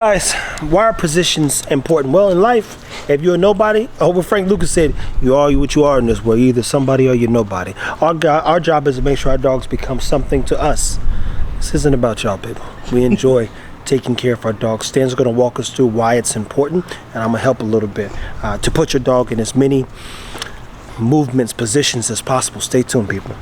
Guys, why are positions important? Well, in life, if you're a nobody, what Frank Lucas said, you are what you are in this world. You're either somebody or you're nobody. Our job is to make sure our dogs become something to us. This isn't about y'all, people. We enjoy taking care of our dogs. Stan's going to walk us through why it's important, and I'm going to help a little bit to put your dog in as many movements, positions as possible. Stay tuned, people.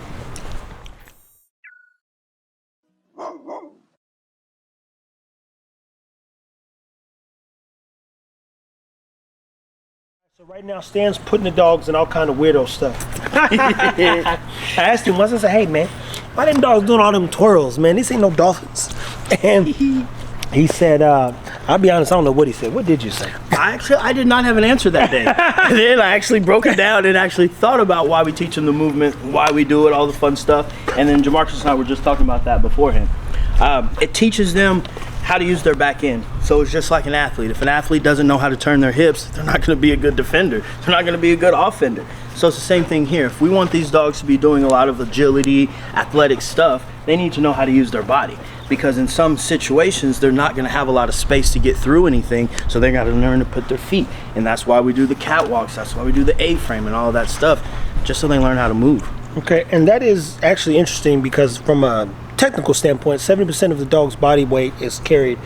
So right now, Stan's putting the dogs in all kind of weirdo stuff. I asked him once, I said, hey man, why them dogs doing all them twirls, man? These ain't no dolphins. And he said, I'll be honest, I don't know what he said. What did you say? I did not have an answer that day. Then I actually broke it down and actually thought about why we teach them the movement, why we do it, all the fun stuff. And then Jamarcus and I were just talking about that beforehand. It teaches them how to use their back end. So it's just like an athlete. If an athlete doesn't know how to turn their hips, they're not going to be a good defender. They're not going to be a good offender. So it's the same thing here. If we want these dogs to be doing a lot of agility, athletic stuff, they need to know how to use their body. Because in some situations, they're not going to have a lot of space to get through anything, so they got to learn to put their feet. And that's why we do the catwalks. That's why we do the A-frame and all of that stuff, just so they learn how to move. Okay, and that is actually interesting because from a technical standpoint, 70% of the dog's body weight is carried.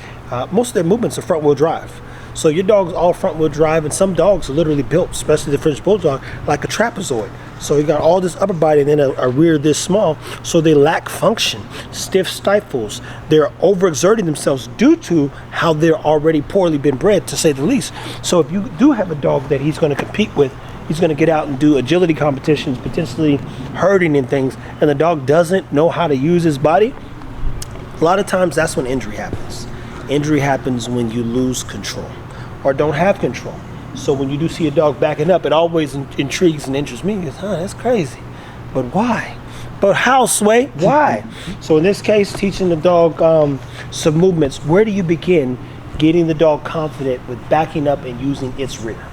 Most of their movements are front-wheel drive. So your dog's all front-wheel drive, and some dogs are literally built, especially the French Bulldog, like a trapezoid. So you got all this upper body and then a rear this small, so they lack function, stiff stifles. They're overexerting themselves due to how they're already poorly been bred, to say the least. So if you do have a dog that he's going to compete with, he's going to get out and do agility competitions, potentially herding and things, and the dog doesn't know how to use his body, a lot of times that's when injury happens. Injury happens when you lose control or don't have control. So when you do see a dog backing up, it always intrigues and interests me. It's, that's crazy. But why? But how, Sway? Why? So in this case, teaching the dog some movements, where do you begin getting the dog confident with backing up and using its rear?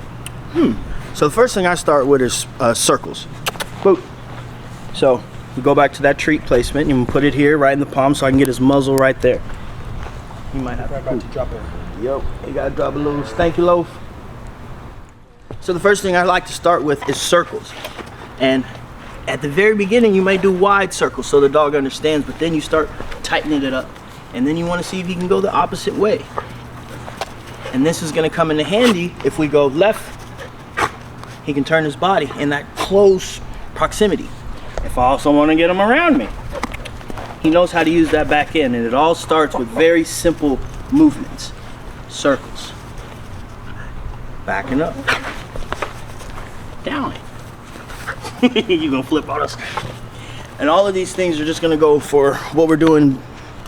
So the first thing I start with is circles. Boop. So we go back to that treat placement. You can put it here right in the palm so I can get his muzzle right there. You might have to drop it. Yep, you gotta drop a little stanky loaf. So the first thing I like to start with is circles. And at the very beginning, you may do wide circles so the dog understands, but then you start tightening it up. And then you wanna see if you can go the opposite way. And this is gonna come into handy if we go left. He can turn his body in that close proximity. If I also want to get him around me, he knows how to use that back end, and it all starts with very simple movements. Circles. Backing up. Down. You're going to flip on us. And all of these things are just going to go for what we're doing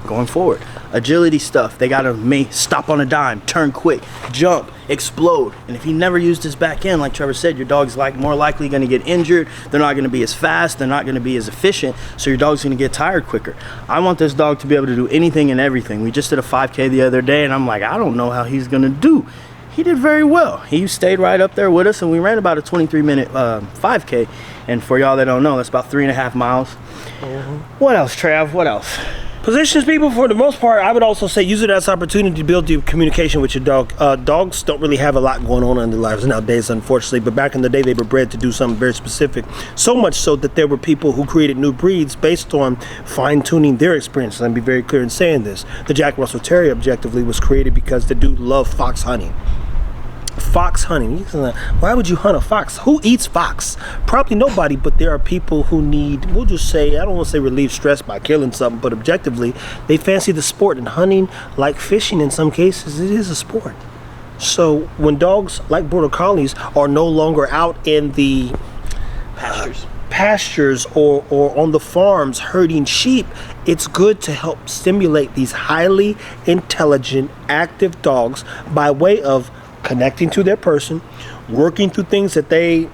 going forward. Agility stuff, they gotta stop on a dime, turn quick, jump, explode. And if he never used his back end, like Trevor said, your dog's more likely gonna get injured. They're not gonna be as fast, they're not gonna be as efficient, so your dog's gonna get tired quicker. I want this dog to be able to do anything and everything. We just did a 5K the other day, and I'm like, I don't know how he's gonna do. He did very well. He stayed right up there with us, and we ran about a 23-minute 5K. And for y'all that don't know, that's about 3.5 miles. What else, Trav? What else? Positions, people, for the most part, I would also say use it as an opportunity to build your communication with your dog. Dogs don't really have a lot going on in their lives nowadays, unfortunately, but back in the day, they were bred to do something very specific. So much so that there were people who created new breeds based on fine-tuning their experience. Let me be very clear in saying this. The Jack Russell Terrier, objectively, was created because the dude loved fox hunting. Fox hunting. Why would you hunt a fox? Who eats fox? Probably nobody, but there are people who need, we'll just say, I don't want to say relieve stress by killing something, but objectively, they fancy the sport, and hunting, like fishing in some cases, it is a sport. So when dogs like Border Collies are no longer out in the pastures or on the farms herding sheep, it's good to help stimulate these highly intelligent, active dogs by way of connecting to their person, working through things that they,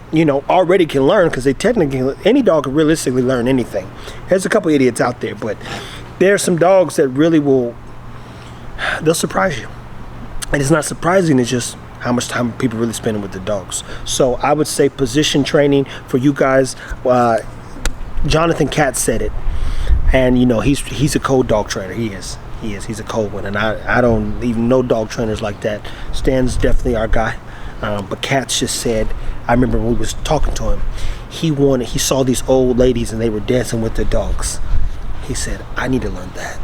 already can learn, because they technically, any dog can realistically learn anything. There's a couple idiots out there, but there's some dogs that really they'll surprise you. And it's not surprising, it's just how much time people really spending with the dogs. So I would say position training for you guys. Jonathan Katz said it, and he's a cold dog trainer. He is. He is. He's a cold one, and I don't even know dog trainers like that. Stan's definitely our guy. But Katz just said, I remember when we was talking to him, he saw these old ladies and they were dancing with their dogs. He said, I need to learn that.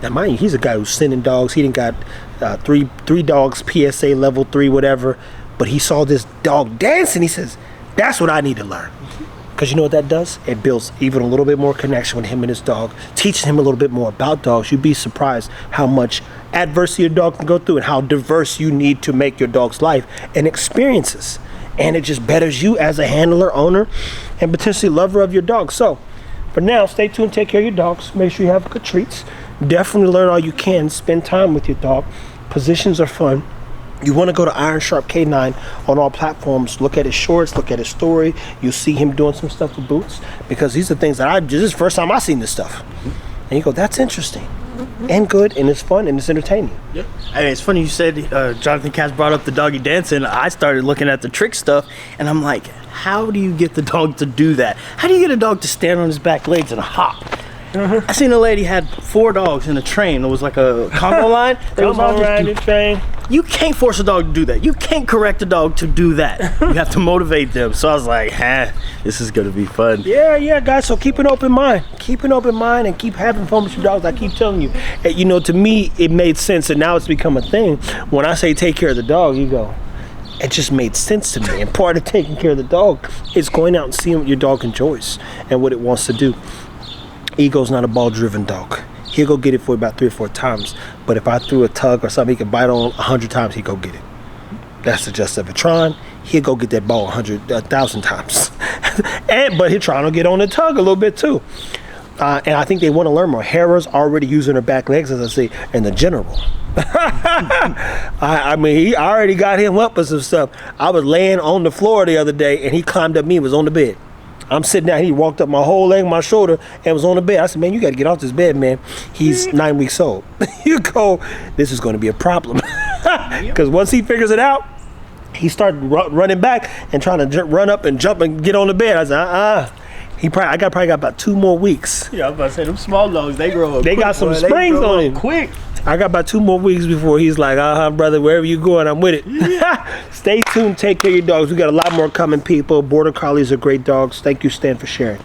Now mind you, he's a guy who's sending dogs. He done got three dogs, PSA level 3, whatever. But he saw this dog dancing. He says, that's what I need to learn. Because you know what that does? It builds even a little bit more connection with him and his dog, teaching him a little bit more about dogs. You'd be surprised how much adversity your dog can go through and how diverse you need to make your dog's life and experiences. And it just betters you as a handler, owner, and potentially lover of your dog. So for now, stay tuned, take care of your dogs. Make sure you have good treats. Definitely learn all you can. Spend time with your dog. Positions are fun. You want to go to Iron Sharp K9 on all platforms. Look at his shorts, look at his story. You'll see him doing some stuff with boots, because these are things that this is the first time I've seen this stuff. And you go, that's interesting and good, and it's fun and it's entertaining. Yep. Hey, it's funny you said Jonathan Katz brought up the doggy dancing. I started looking at the trick stuff, and I'm like, how do you get the dog to do that? How do you get a dog to stand on his back legs and hop? I seen a lady had 4 dogs in a train. It was like a Congo line. They was all riding the train. You can't force a dog to do that. You can't correct a dog to do that. You have to motivate them. So I was like, this is gonna be fun. Yeah, guys. So keep an open mind. Keep an open mind and keep having fun with your dogs. I keep telling you. You know, to me, it made sense, and now it's become a thing. When I say take care of the dog, you go, it just made sense to me. And part of taking care of the dog is going out and seeing what your dog enjoys and what it wants to do. Ego's not a ball-driven dog. He'll go get it for about 3 or 4 times. But if I threw a tug or something he could bite on 100 times, he'd go get it. That's the gist of it. Tron, he'll go get that ball 1,000 times. But he'll try to get on the tug a little bit too. And I think they want to learn more. Hera's already using her back legs, as I say, in the general. I mean, I already got him up with some stuff. I was laying on the floor the other day, and he climbed up me and was on the bed. I'm sitting down, he walked up my whole leg, my shoulder, and was on the bed. I said, man, you got to get off this bed, man. He's 9 weeks old. You go, this is going to be a problem. Because once he figures it out, he started running back and trying to run up and jump and get on the bed. I said, I probably got about 2 more weeks. Yeah, I was about to say, them small dogs, they grow up They quick, got some boy. springs on him. Quick. I got about 2 more weeks before he's like, brother, wherever you going, I'm with it. Stay tuned, take care of your dogs. We got a lot more coming, people. Border Collies are great dogs. Thank you, Stan, for sharing.